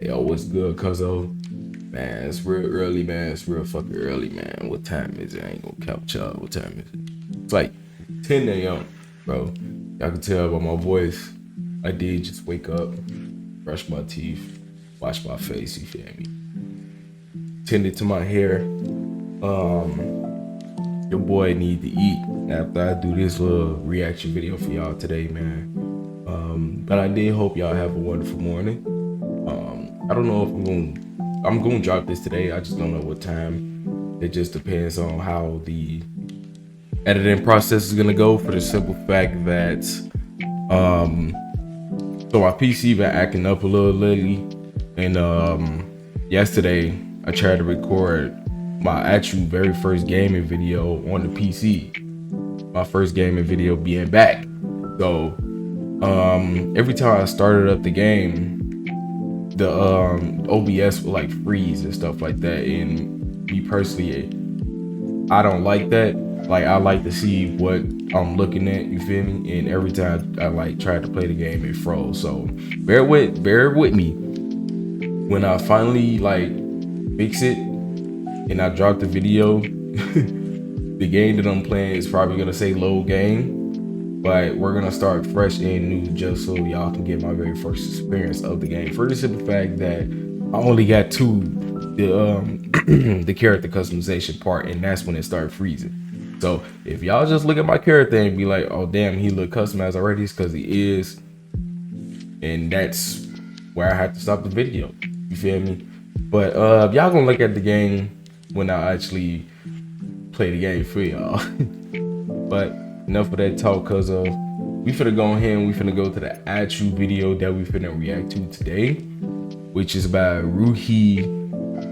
Yo, what's good, Cuzzo? Man, it's real early, man. It's real fucking early, man. What time is it? I ain't gonna count y'all. What time is it? It's like 10 a.m., bro. Y'all can tell by my voice. I did just wake up, brush my teeth, wash my face, you feel me? Tended to my hair. Your boy need to eat after I do this little reaction video for y'all today, man. But I did hope y'all have a wonderful morning. I don't know if I'm gonna drop this today. I just don't know what time. It just depends on how the editing process is gonna go, for the simple fact that so my PC been acting up a little lately, and yesterday I tried to record my actual very first gaming video on the PC. My first gaming video being back. So every time I started up the game, the OBS will like freeze and stuff like that, and me personally, I don't like that. Like, I like to see what I'm looking at, you feel me? And every time I like tried to play the game, it froze. So bear with me. When I finally like fix it and I drop the video, the game that I'm playing is probably gonna say load game. But we're gonna start fresh and new, just so y'all can get my very first experience of the game. For the simple fact that I only got to the character customization part, and that's when it started freezing. So if y'all just look at my character and be like, "Oh damn, he look customized already," it's because he is, and that's where I had to stop the video. You feel me? But y'all gonna look at the game when I actually play the game for y'all. But enough of that talk, cause we finna go ahead and we finna go to the actual video that we finna react to today, which is by Ruhi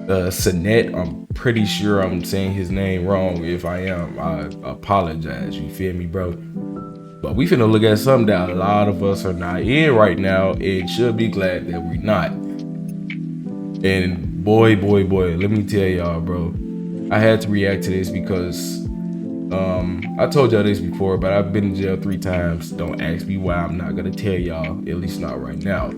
Sanet. I'm pretty sure I'm saying his name wrong. If I am, I apologize, you feel me, bro? But we finna look at something that a lot of us are not in right now, and should be glad that we're not. And boy, let me tell y'all, bro, I had to react to this because I told y'all this before, but I've been in jail 3 times. Don't ask me why. I'm not gonna tell y'all, at least not right now.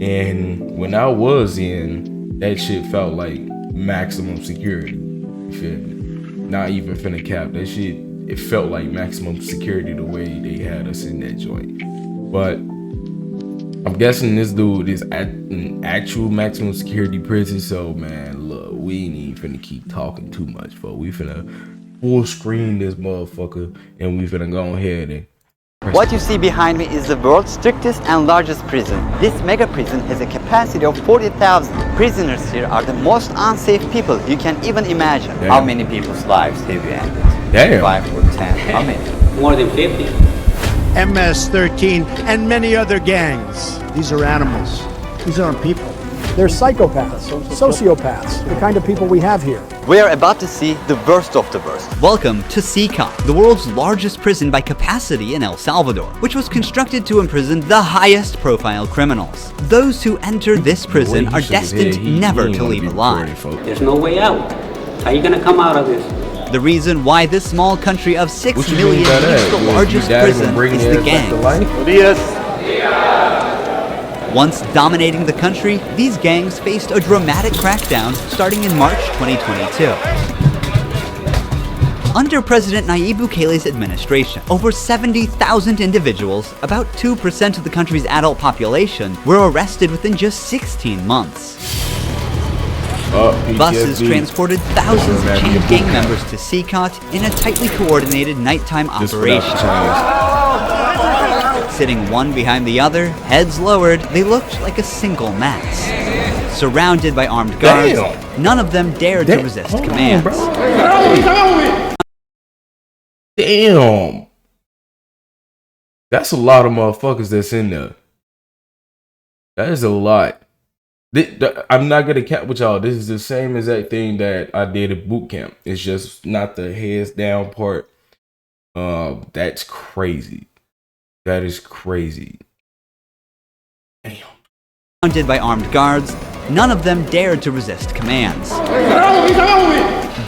And when I was in, that shit felt like maximum security. You feel me? Not even finna cap that shit. It felt like maximum security the way they had us in that joint. But I'm guessing this dude is at an actual maximum security prison. So man, look, we ain't even finna keep talking too much, but we finna full screen this motherfucker, and we finna go ahead and what you see behind me is the world's strictest and largest prison. This mega prison has a capacity of 40,000. Prisoners here are the most unsafe people you can even imagine. Damn. How many people's lives have you ended? Damn. 5 or 10? How many? More than 50. MS-13 and many other gangs. These are animals. These aren't people. They're psychopaths, sociopaths, the kind of people we have here. We are about to see the worst of the worst. Welcome to CECOT, the world's largest prison by capacity in El Salvador, which was constructed to imprison the highest profile criminals. Those who enter this prison are destined never to leave alive. There's no way out. How are you gonna come out of this? The reason why this small country of 6 million is the largest prison is the gangs. Once dominating the country, these gangs faced a dramatic crackdown starting in March 2022. Under President Nayib Bukele's administration, over 70,000 individuals, about 2% of the country's adult population, were arrested within just 16 months. Buses transported thousands of chained gang members to CECOT in a tightly coordinated nighttime operation. Sitting one behind the other, heads lowered, they looked like a single mass. Surrounded by armed guards, none of them dared to resist commands. Damn. That's a lot of motherfuckers that's in there. That is a lot. I'm not gonna cap with y'all. This is the same exact thing that I did at boot camp. It's just not the heads down part. That's crazy. That is crazy. Damn. Surrounded by armed guards, none of them dared to resist commands.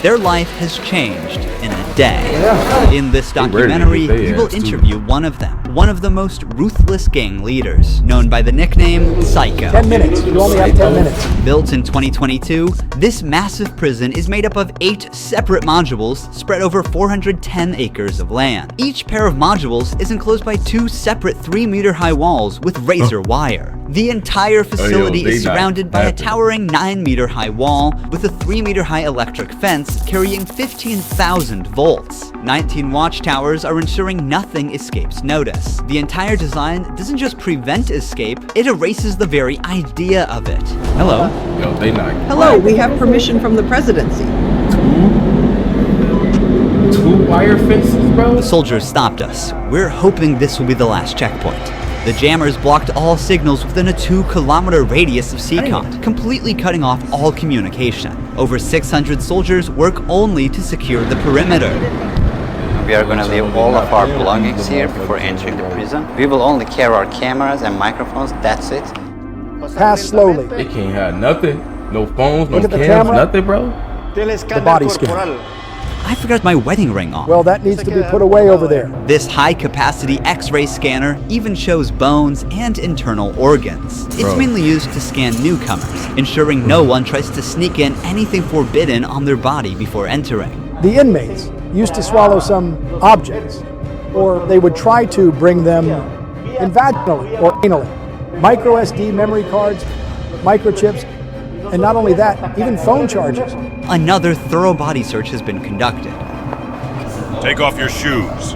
Their life has changed in a day. In this ready to documentary, get their we will ass, too. interview one of them, one of the most ruthless gang leaders, known by the nickname Psycho. 10 minutes. You only have 10 minutes. Built in 2022, this massive prison is made up of 8 separate modules spread over 410 acres of land. Each pair of modules is enclosed by 2 separate 3-meter-high walls with razor wire. The entire facility they is not surrounded by a happy. towering 9-meter-high wall with a 3-meter-high electric fence carrying 15,000 volts. 19 watchtowers are ensuring nothing escapes notice. The entire design doesn't just prevent escape, it erases the very idea of it. Hello. Yo, they not. Hello, we have permission from the presidency. Two wire fences, bro. The soldiers stopped us. We're hoping this will be the last checkpoint. The jammers blocked all signals within a 2-kilometer radius of CECOT, completely cutting off all communication. Over 600 soldiers work only to secure the perimeter. We are going to leave all of our belongings here before entering the prison. We will only carry our cameras and microphones, that's it. Pass slowly. They can't have nothing. No phones, no Look at the cams, camera. nothing, bro. The body scan. I forgot my wedding ring on. Well, that needs to be put away over there. This high-capacity X-ray scanner even shows bones and internal organs. It's Bro. mainly used to scan newcomers, ensuring no one tries to sneak in anything forbidden on their body before entering. The inmates used to swallow some objects, or they would try to bring them in vaginally or anally. Micro SD memory cards, microchips, and not only that, even phone chargers. Another thorough body search has been conducted. Take off your shoes.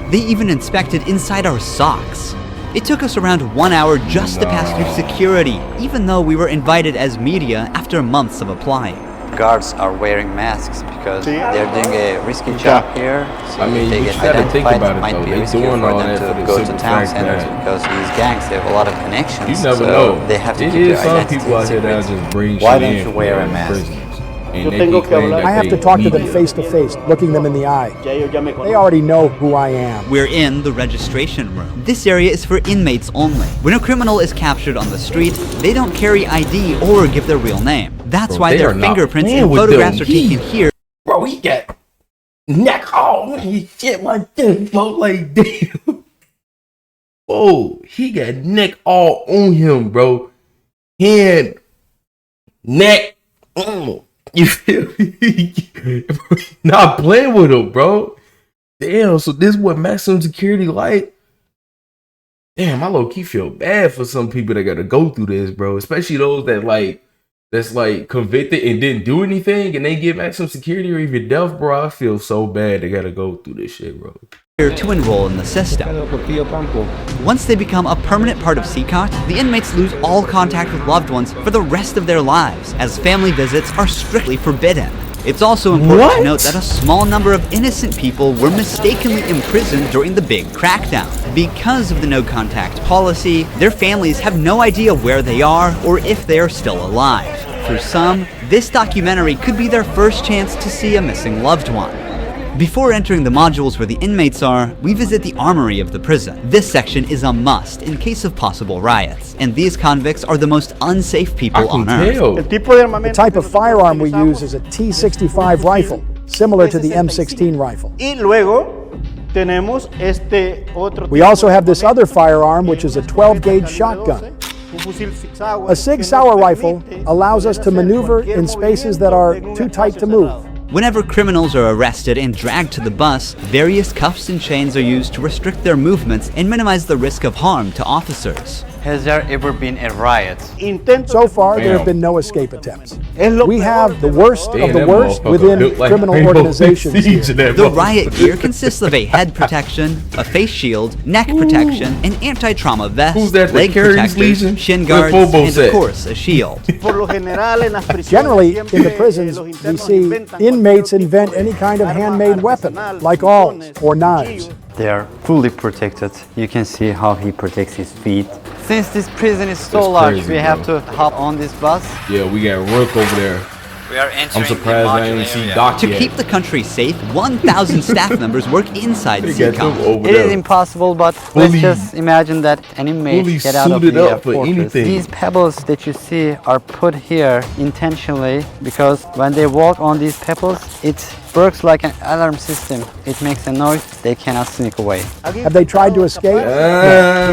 They even inspected inside our socks. It took us around 1 hour just to pass through security, even though we were invited as media after months of applying. Guards are wearing masks because they're doing a risky job here. So I mean, if they you get gotta think identified, about it it, might though. be They riskier doing for all them that for to the go to simple town fact centers that because these gangs, they have a lot of connections. You never so know. They have to It keep their is some identity people out here that secret. just bring Why shit don't in you wear a from mask? prisons. And they can claim that I have they to talk to them media. face to face, looking them in the eye. They already know who I am. We're in the registration room. This area is for inmates only. When a criminal is captured on the street, they don't carry ID or give their real name. That's Bro, why they their are not fingerprints playing and with photographs them. are taken here. Bro, he got neck all he shit like this, bro. Like, damn. Oh, he got neck all on him, bro. Hand, neck. You feel me? Not playing with him, bro. Damn, so this is what maximum security like? Damn, I low-key feel bad for some people that gotta go through this, bro. Especially those that's like convicted and didn't do anything and they get maximum security or even death, bro. I feel so bad they gotta go through this shit, bro. To enroll in the system. Once they become a permanent part of CECOT, the inmates lose all contact with loved ones for the rest of their lives, as family visits are strictly forbidden. It's also important to note that a small number of innocent people were mistakenly imprisoned during the big crackdown. Because of the no-contact policy, their families have no idea where they are or if they are still alive. For some, this documentary could be their first chance to see a missing loved one. Before entering the modules where the inmates are, we visit the armory of the prison. This section is a must in case of possible riots, and these convicts are the most unsafe people on earth. The type of firearm we use is a T65 rifle, similar to the M16 rifle. We also have this other firearm, which is a 12-gauge shotgun. A Sig Sauer rifle allows us to maneuver in spaces that are too tight to move. Whenever criminals are arrested and dragged to the bus, various cuffs and chains are used to restrict their movements and minimize the risk of harm to officers. Has there ever been a riot? So far, there have been no escape attempts. We have the worst of the worst within criminal organizations here. The riot gear consists of a head protection, a face shield, neck protection, an anti-trauma vest, leg protectors, shin guards, and of course, a shield. Generally, in the prisons, we see inmates invent any kind of handmade weapon, like awls or knives. They are fully protected. You can see how he protects his feet. Since this prison is so large, crazy, we have bro. to hop on this bus. Yeah, we got Rook over there. We are entering I'm surprised I didn't see Doc To yet. keep the country safe, 1,000 staff members work inside They got them CECOT. over It is there. impossible, but Fully- let's just imagine that an inmate fully get out of suited the up for fortress. anything. These pebbles that you see are put here intentionally because when they walk on these pebbles, it works like an alarm system. It makes a noise, they cannot sneak away. Have they tried to escape? I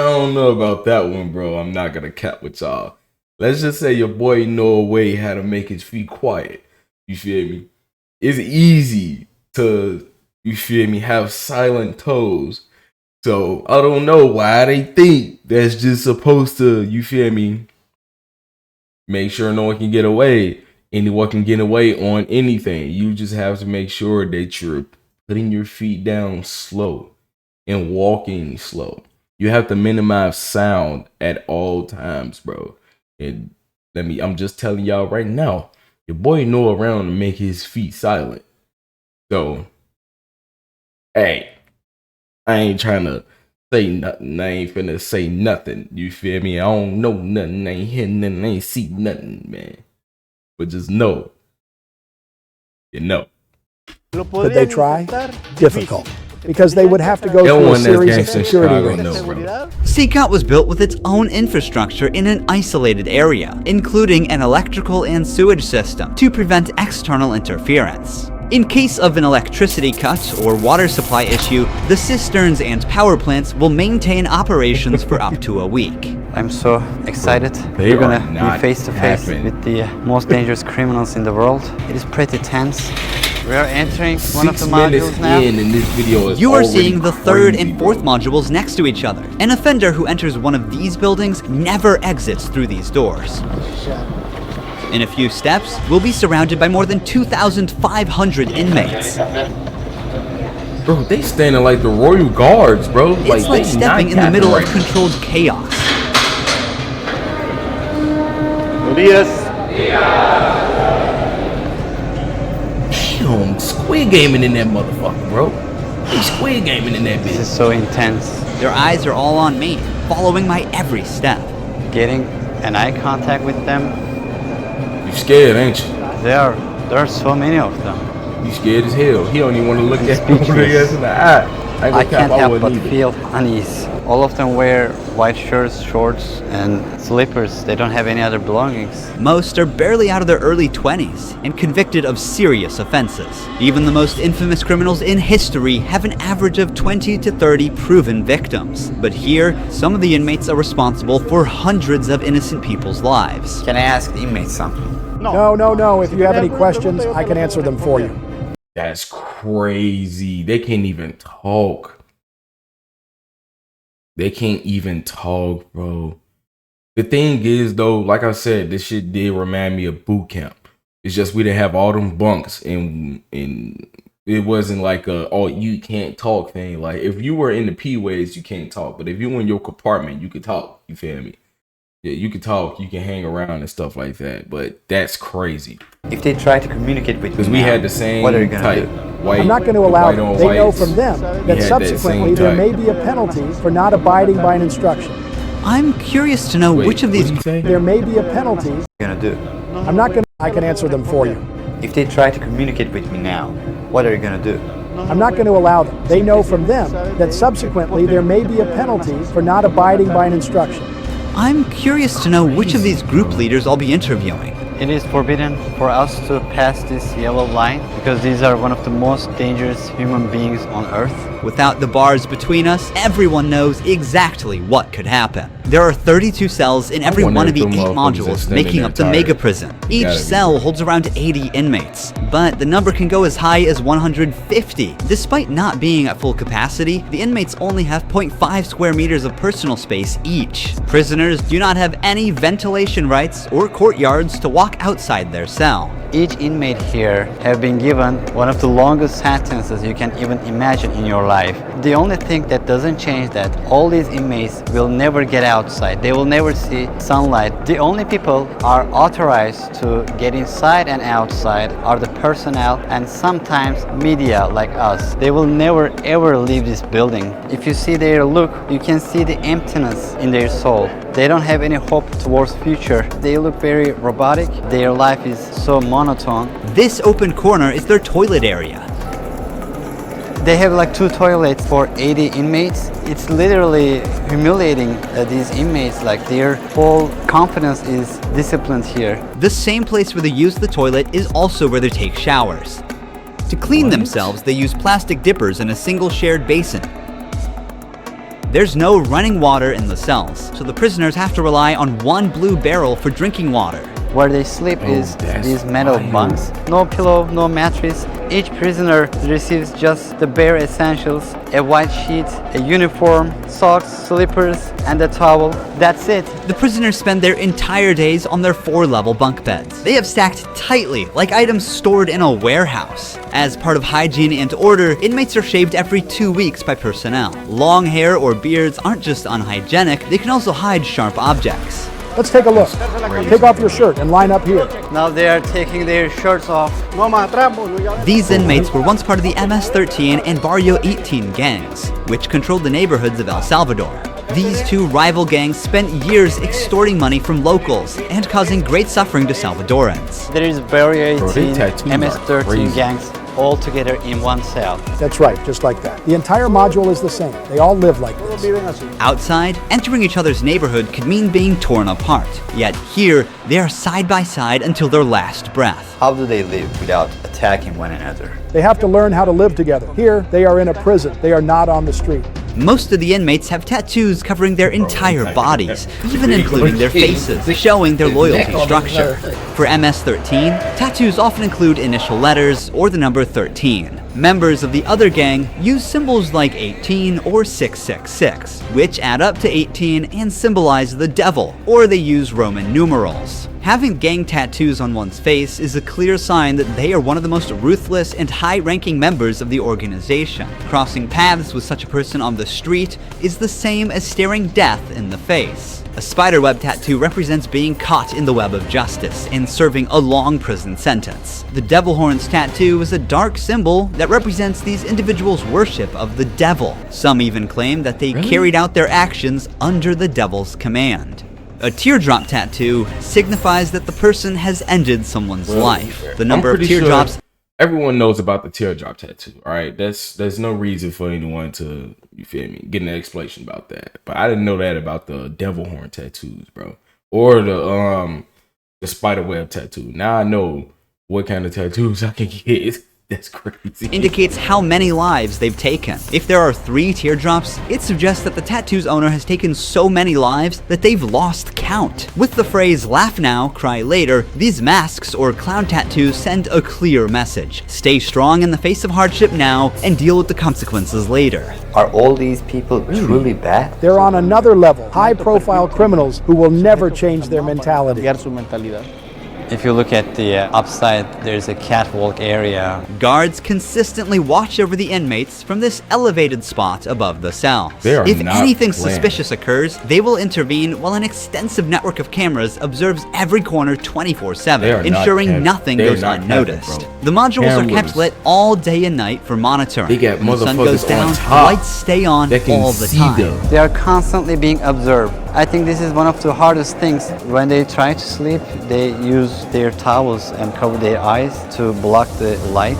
don't know about that one, bro. I'm not gonna cap with y'all. Let's just say your boy know a way how to make his feet quiet. You feel me? It's easy to, you feel me, have silent toes. So I don't know why they think that's just supposed to, you feel me, make sure no one can get away. Anyone can get away on anything. You just have to make sure that you're putting your feet down slow and walking slow. You have to minimize sound at all times, bro. And I'm just telling y'all right now, your boy know around to make his feet silent. So, hey, I ain't trying to say nothing. I ain't finna say nothing. You feel me? I don't know nothing. I ain't hear nothing. I ain't see nothing, man. But just know, you know. Could they try? Difficult. Because they would have to go through a series of security rings. CECOT was built with its own infrastructure in an isolated area, including an electrical and sewage system to prevent external interference. In case of an electricity cut or water supply issue, the cisterns and power plants will maintain operations for up to a week. I'm so excited. We're gonna be face to face with the most dangerous criminals in the world. It is pretty tense. We are entering one of the modules now. In this video You are seeing the third and fourth modules next to each other. An offender who enters one of these buildings never exits through these doors. In a few steps, we'll be surrounded by more than 2,500 inmates. Bro, they standing like the Royal Guards, bro. It's like stepping in the middle of controlled chaos. Damn, Squid Gaming in that motherfucker, bro. They Squid Gaming in that bitch. This is so intense. Their eyes are all on me, following my every step. Getting an eye contact with them. You scared, ain't you? There are so many of them. You scared as hell. He don't even want to look at Speechless. him in the eye. I can't help but feel unease. All of them wear white shirts, shorts, and slippers. They don't have any other belongings. Most are barely out of their early 20s and convicted of serious offenses. Even the most infamous criminals in history have an average of 20 to 30 proven victims. But here, some of the inmates are responsible for hundreds of innocent people's lives. Can I ask the inmates something? No. If you have any questions, I can answer them for you. That's crazy. They can't even talk. They can't even talk, bro. The thing is, though, like I said, this shit did remind me of boot camp. It's just we didn't have all them bunks, and it wasn't like a, oh, you can't talk thing. Like, if you were in the P-ways, you can't talk. But if you were in your compartment, you could talk. You feel me? Yeah, you can talk, you can hang around and stuff like that. But that's crazy. If they try to communicate with you, because we had the same what are you gonna type. do? White, I'm not going to allow them. They know from them that had subsequently that there same may be a penalty for not abiding by an instruction. I'm curious to know which of these... There may be a penalty. What are you gonna do? I'm not going to... I can answer them for you. If they try to communicate with me now, what are you gonna do? I'm not going to allow them. They know from them that subsequently there may be a penalty for not abiding by an instruction. I'm curious to know which of these group leaders I'll be interviewing. It is forbidden for us to pass this yellow line because these are one of the most dangerous human beings on earth. Without the bars between us, everyone knows exactly what could happen. There are 32 cells in every one of the 8 modules making up the mega prison. Each cell holds around 80 inmates, but the number can go as high as 150. Despite not being at full capacity, the inmates only have 0.5 square meters of personal space each. Prisoners do not have any ventilation rights or courtyards to walk outside their cell. Each inmate here have been given one of the longest sentences you can even imagine in your life. The only thing that doesn't change that all these inmates will never get outside. They will never see sunlight. The only people are authorized to get inside and outside are the personnel and sometimes media like us. They will never ever leave this building. If you see their look, you can see the emptiness in their soul. They don't have any hope towards future. They look very robotic. Their life is so monotone. This open corner is their toilet area. They have like 2 toilets for 80 inmates. It's literally humiliating these inmates. Like their whole confidence is disciplined here. The same place where they use the toilet is also where they take showers. To clean themselves, they use plastic dippers in a single shared basin. There's no running water in the cells, so the prisoners have to rely on one blue barrel for drinking water. Where they sleep is these metal bunks. No pillow, no mattress. Each prisoner receives just the bare essentials: a white sheet, a uniform, socks, slippers, and a towel. That's it. The prisoners spend their entire days on their 4-level bunk beds. They have stacked tightly, like items stored in a warehouse. As part of hygiene and order, inmates are shaved every 2 weeks by personnel. Long hair or beards aren't just unhygienic, they can also hide sharp objects. Let's take a look. Take off your shirt and line up here. Now they are taking their shirts off. These inmates were once part of the MS-13 and Barrio 18 gangs, which controlled the neighborhoods of El Salvador. These two rival gangs spent years extorting money from locals and causing great suffering to Salvadorans. There is Barrio Bro, they 18, tattoos are MS-13 crazy. gangs all together in one cell. That's right, just like that. The entire module is the same. They all live like this. Outside, entering each other's neighborhood could mean being torn apart. Yet here, they are side by side until their last breath. How do they live without attacking one another? They have to learn how to live together. Here, they are in a prison. They are not on the street. Most of the inmates have tattoos covering their entire bodies, even including their faces, showing their loyalty structure. For MS-13, tattoos often include initial letters or the number 13. Members of the other gang use symbols like 18 or 666, which add up to 18 and symbolize the devil, or they use Roman numerals. Having gang tattoos on one's face is a clear sign that they are one of the most ruthless and high-ranking members of the organization. Crossing paths with such a person on the street is the same as staring death in the face. A spiderweb tattoo represents being caught in the web of justice and serving a long prison sentence. The devil horns tattoo is a dark symbol that represents these individuals' worship of the devil. Some even claim that they carried out their actions under the devil's command. A teardrop tattoo signifies that the person has ended someone's life. The number of teardrops... Everyone knows about the teardrop tattoo, all right? There's no reason for anyone to, you feel me, get an explanation about that. But I didn't know that about the devil horn tattoos, bro. Or the spider web tattoo. Now I know what kind of tattoos I can get. That's crazy. Indicates how many lives they've taken. If there are 3 teardrops, it suggests that the tattoo's owner has taken so many lives that they've lost count. With the phrase "laugh now, cry later," these masks or clown tattoos send a clear message. Stay strong in the face of hardship now and deal with the consequences later. Are all these people truly bad? They're on another level. High-profile criminals who will never change their mentality. If you look at the upside, there's a catwalk area. Guards consistently watch over the inmates from this elevated spot above the cells. If anything suspicious occurs, they will intervene while an extensive network of cameras observes every corner 24/7, ensuring nothing goes unnoticed. The modules are kept lit all day and night for monitoring. When the sun goes down, lights stay on all the time. They are constantly being observed. I think this is one of the hardest things. When they try to sleep, they use their towels and cover their eyes to block the light.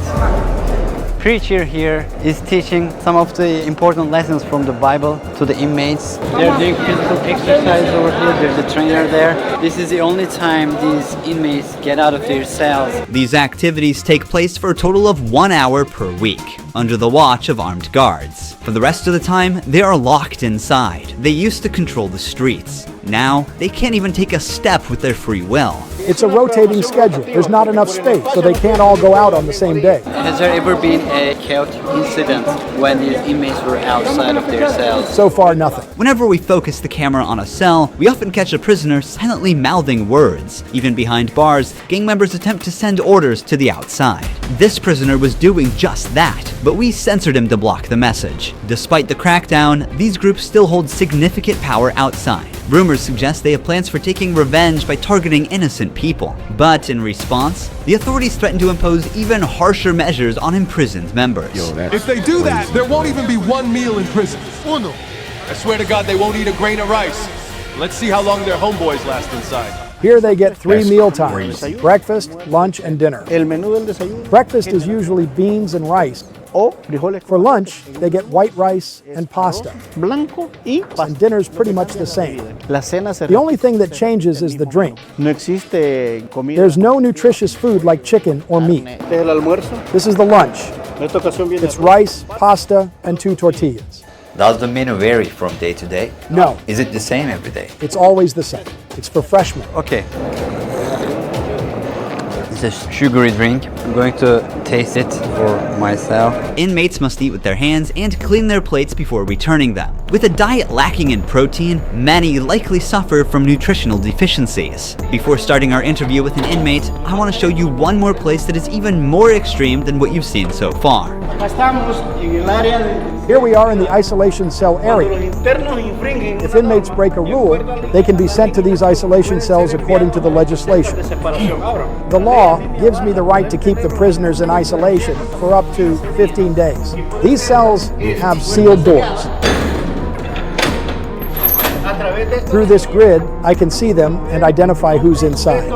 Preacher here is teaching some of the important lessons from the Bible to the inmates. They're doing physical exercise over here. There's a trainer there. This is the only time these inmates get out of their cells. These activities take place for a total of 1 hour per week, under the watch of armed guards. For the rest of the time, they are locked inside. They used to control the streets. Now, they can't even take a step with their free will. It's a rotating schedule. There's not enough space, so they can't all go out on the same day. Has there ever been a chaotic incident when these inmates were outside of their cells? So far, nothing. Whenever we focus the camera on a cell, we often catch a prisoner silently mouthing words. Even behind bars, gang members attempt to send orders to the outside. This prisoner was doing just that, but we censored him to block the message. Despite the crackdown, these groups still hold significant power outside. Rumors suggest they have plans for taking revenge by targeting innocent people. But in response, the authorities threaten to impose even harsher measures on imprisoned members. If they do that, there won't even be one meal in prison. I swear to God they won't eat a grain of rice. Let's see how long their homeboys last inside. Here they get 3 meal times: breakfast, lunch, and dinner. Breakfast is usually beans and rice. For lunch, they get white rice and pasta. And dinner's pretty much the same. The only thing that changes is the drink. There's no nutritious food like chicken or meat. This is the lunch. It's rice, pasta, and 2 tortillas. Does the menu vary from day to day? No, Is it the same every day? it's always the same. It's for freshmen. Okay. It's a sugary drink. I'm going to taste it for myself. Inmates must eat with their hands and clean their plates before returning them. With a diet lacking in protein, many likely suffer from nutritional deficiencies. Before starting our interview with an inmate, I want to show you one more place that is even more extreme than what you've seen so far. Here we are in the isolation cell area. If inmates break a rule, they can be sent to these isolation cells according to the legislation. The law gives me the right to keep the prisoners in isolation for up to 15 days. These cells have sealed doors. Through this grid, I can see them and identify who's inside.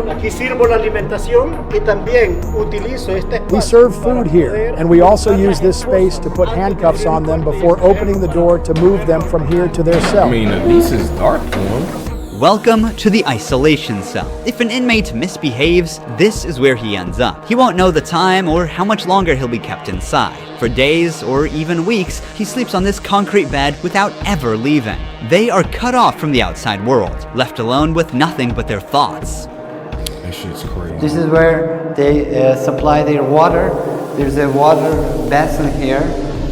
We serve food here, and we also use this space to put handcuffs on them before opening the door to move them from here to their cell. I mean, at least it's dark for them. Welcome to the isolation cell. If an inmate misbehaves, this is where he ends up. He won't know the time or how much longer he'll be kept inside. For days or even weeks, he sleeps on this concrete bed without ever leaving. They are cut off from the outside world, left alone with nothing but their thoughts. That shit's crazy. This is where they supply their water. There's a water basin here.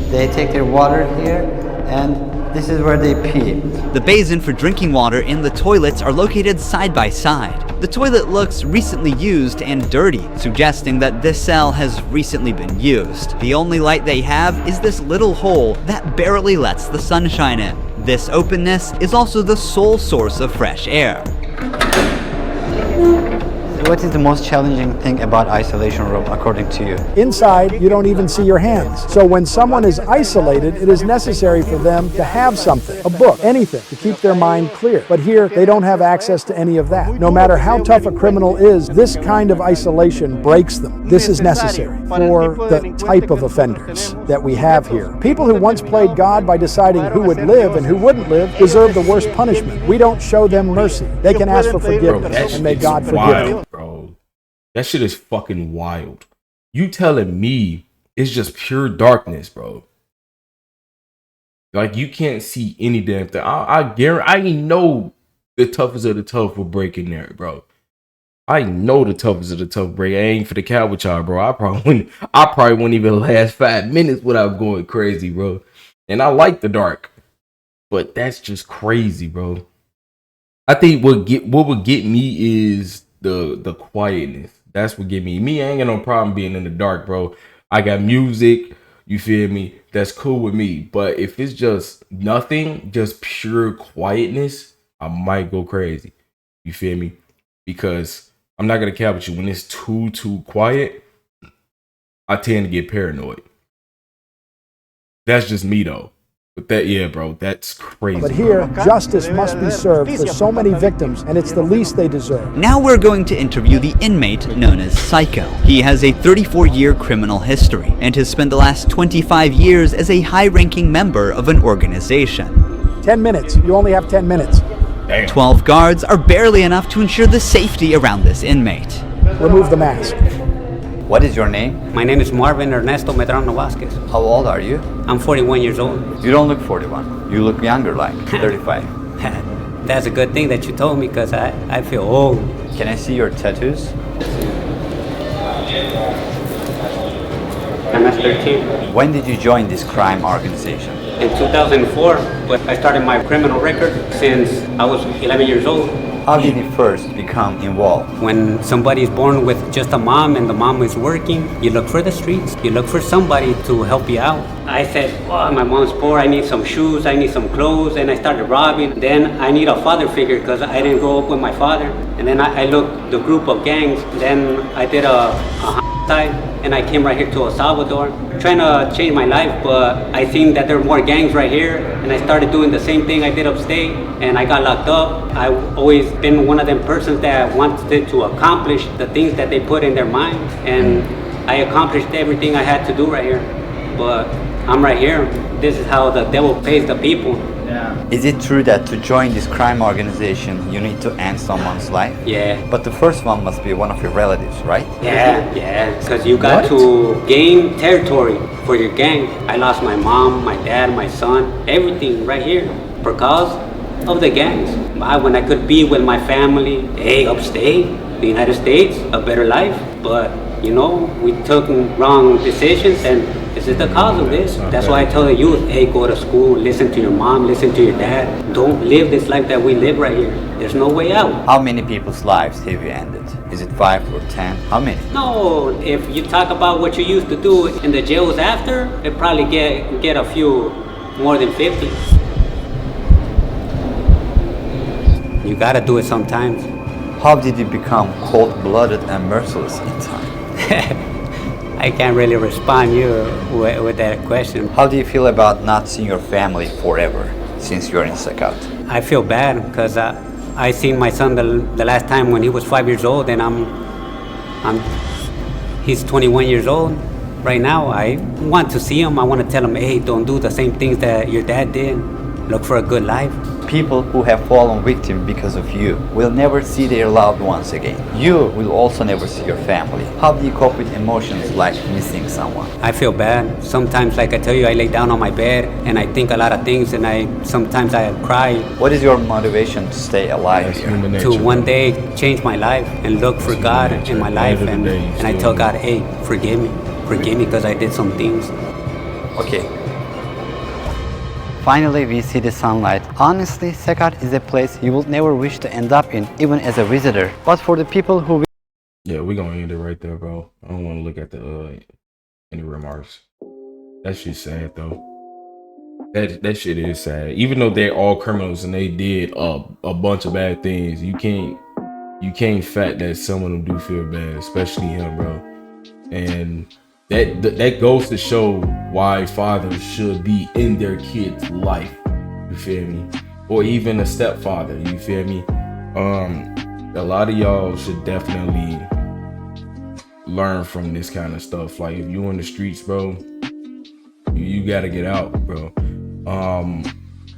They take their water here, and this is where they pee. The basin for drinking water and the toilets are located side by side. The toilet looks recently used and dirty, suggesting that this cell has recently been used. The only light they have is this little hole that barely lets the sunshine in. This openness is also the sole source of fresh air. What is the most challenging thing about isolation room, according to you? Inside, you don't even see your hands. So when someone is isolated, it is necessary for them to have something, a book, anything, to keep their mind clear. But here, they don't have access to any of that. No matter how tough a criminal is, this kind of isolation breaks them. This is necessary for the type of offenders that we have here. People who once played God by deciding who would live and who wouldn't live deserve the worst punishment. We don't show them mercy. They can ask for forgiveness, and may God forgive them. Bro, that shit is fucking wild. You telling me it's just pure darkness, bro? Like, you can't see any damn thing. I guarantee, I know the toughest of the tough will break in there, bro. I know the toughest of the tough break. I ain't for the cow with y'all, bro. I probably wouldn't even last 5 minutes without going crazy, bro. And I like the dark, but that's just crazy, bro. I think what would get me is the quietness. That's what get me. I ain't got no problem being in the dark, bro. I got music, you feel me? That's cool with me. But if it's just nothing, just pure quietness, I might go crazy. You feel me? Because I'm not gonna cap with you. When it's too quiet, I tend to get paranoid. That's just me though. But that, yeah, bro, that's crazy. But here, justice must be served for so many victims, and it's the least they deserve. Now we're going to interview the inmate known as Psycho. He has a 34-year criminal history and has spent the last 25 years as a high-ranking member of an organization. 10 minutes. You only have 10 minutes. Damn. 12 guards are barely enough to ensure the safety around this inmate. Remove the mask. What is your name? My name is Marvin Ernesto Medrano Vasquez. How old are you? I'm 41 years old. You don't look 41. You look younger, like 35. That's a good thing that you told me, because I feel old. Can I see your tattoos? MS-13. When did you join this crime organization? In 2004, I started my criminal record since I was 11 years old. How did you first become involved? When somebody is born with just a mom and the mom is working, you look for the streets. You look for somebody to help you out. I said, oh, my mom's poor, I need some shoes, I need some clothes, and I started robbing. Then I need a father figure because I didn't grow up with my father. And then I looked the group of gangs. Then I did a side, and I came right here to El Salvador, trying to change my life, but I seen that there were more gangs right here, and I started doing the same thing I did upstate, and I got locked up. I've always been one of them persons that wanted to accomplish the things that they put in their mind, and I accomplished everything I had to do right here. but I'm right here. This is how the devil pays the people. Is it true that to join this crime organization, you need to end someone's life? Yeah. But the first one must be one of your relatives, right? Yeah, because you got to gain territory for your gang. I lost my mom, my dad, my son, everything right here because of the gangs. When I could be with my family, upstate, the United States, a better life. But, you know, we took wrong decisions and this is the cause of this. That's why I tell the youth, go to school, listen to your mom, listen to your dad. Don't live this life that we live right here. There's no way out. How many people's lives have you ended? Is it 5 or 10? How many? No, if you talk about what you used to do in the jails after, it probably get a few more than 50. You gotta do it sometimes. How did you become cold-blooded and merciless in time? I can't really respond you with that question. How do you feel about not seeing your family forever since you're in CECOT? I feel bad because I seen my son the last time when he was 5 years old, and he's 21 years old right now. I want to see him. I want to tell him, hey, don't do the same things that your dad did. Look for a good life. People who have fallen victim because of you will never see their loved ones again. You will also never see your family. How do you cope with emotions like missing someone? I feel bad. Sometimes, like I tell you, I lay down on my bed and I think a lot of things, and sometimes I cry. What is your motivation to stay alive here? To one day change my life and look for God in my life, and I tell God, hey, forgive me because I did some things. Okay. Finally, we see the sunlight. Honestly, CECOT is a place you will never wish to end up in, even as a visitor. But for the people who... Yeah, we're gonna end it right there, bro. I don't want to look at the any remarks. That shit's sad, though. That shit is sad. Even though they're all criminals and they did a bunch of bad things, you can't fact that some of them do feel bad, especially him, bro. And that goes to show why fathers should be in their kids' life. You feel me? Or even a stepfather. You feel me? A lot of y'all should definitely learn from this kind of stuff. Like, if you in the streets, bro, you gotta get out, bro.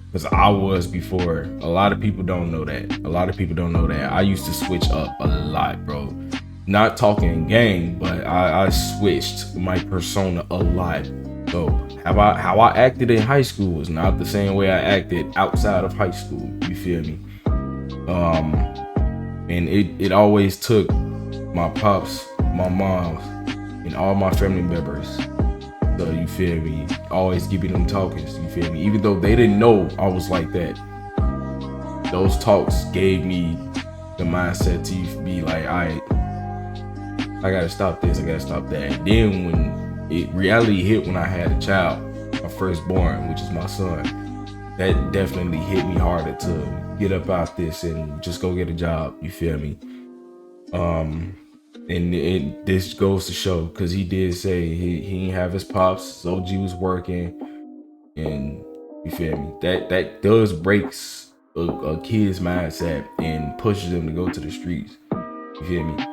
Because I was before. A lot of people don't know that. I used to switch up a lot, bro. Not talking gang, but I switched my persona a lot. So how I acted in high school was not the same way I acted outside of high school. You feel me? And it always took my pops, my moms, and all my family members. So you feel me? Always giving them talkers. You feel me? Even though they didn't know I was like that, those talks gave me the mindset to be like, I gotta stop this, I gotta stop that. And then when reality hit, when I had a child, my firstborn, which is my son, that definitely hit me harder to get up out this and just go get a job. You feel me? And this goes to show, because he did say he didn't have his pops, OG was working, and you feel me? That does breaks a kid's mindset and pushes them to go to the streets. You feel me?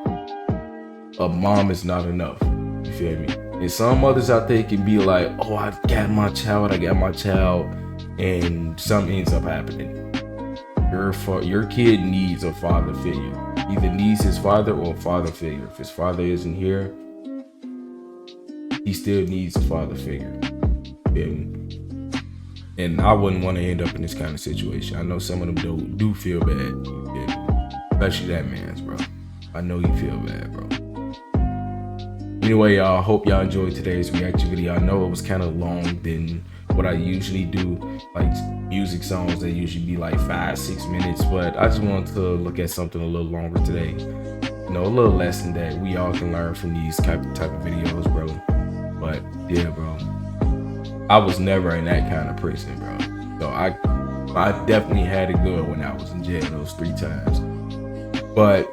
A mom is not enough. You feel me? And some mothers out there can be like, oh, I got my child, and something ends up happening. Your kid needs a father figure. Either needs his father or a father figure. If his father isn't here, he still needs a father figure. And I wouldn't want to end up in this kind of situation. I know some of them do feel bad. Especially that man's, bro. I know you feel bad, bro. Anyway, y'all, hope y'all enjoyed today's reaction video. I know it was kind of long than what I usually do. Like music songs, they usually be like 5-6 minutes, but I just wanted to look at something a little longer today. You know, a little lesson that we all can learn from these type of videos, bro. But yeah, bro, I was never in that kind of prison, bro. So I definitely had it good when I was in jail those 3 times. But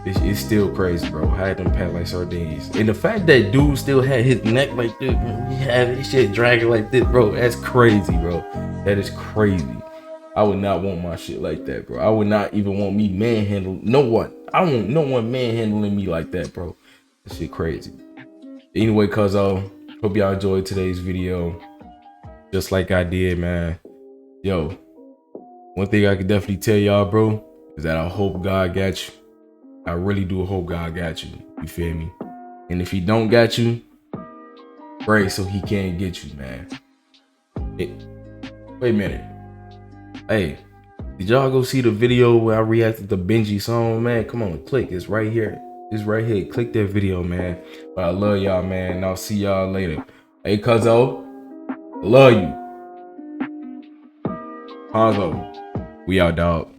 it's still crazy, bro. I had them packed like sardines. And the fact that dude still had his neck like this, bro, he had his shit dragging like this, bro, that's crazy, bro. That is crazy. I would not want my shit like that, bro. I would not even want me manhandling no one. I don't want no one manhandling me like that, bro. That shit crazy. Anyway, Cuzzo, Hope y'all enjoyed today's video. Just like I did, man. Yo, one thing I can definitely tell y'all, bro, is that I hope God got you. I really do hope God got you. You feel me? And if he don't got you, pray so he can't get you, man. Wait a minute. Hey, did y'all go see the video where I reacted to Benji's song, man? Come on, click. It's right here. It's right here. Click that video, man. But I love y'all, man. And I'll see y'all later. Hey, Cuzzo, I love you. Cuzzo, we out, dog.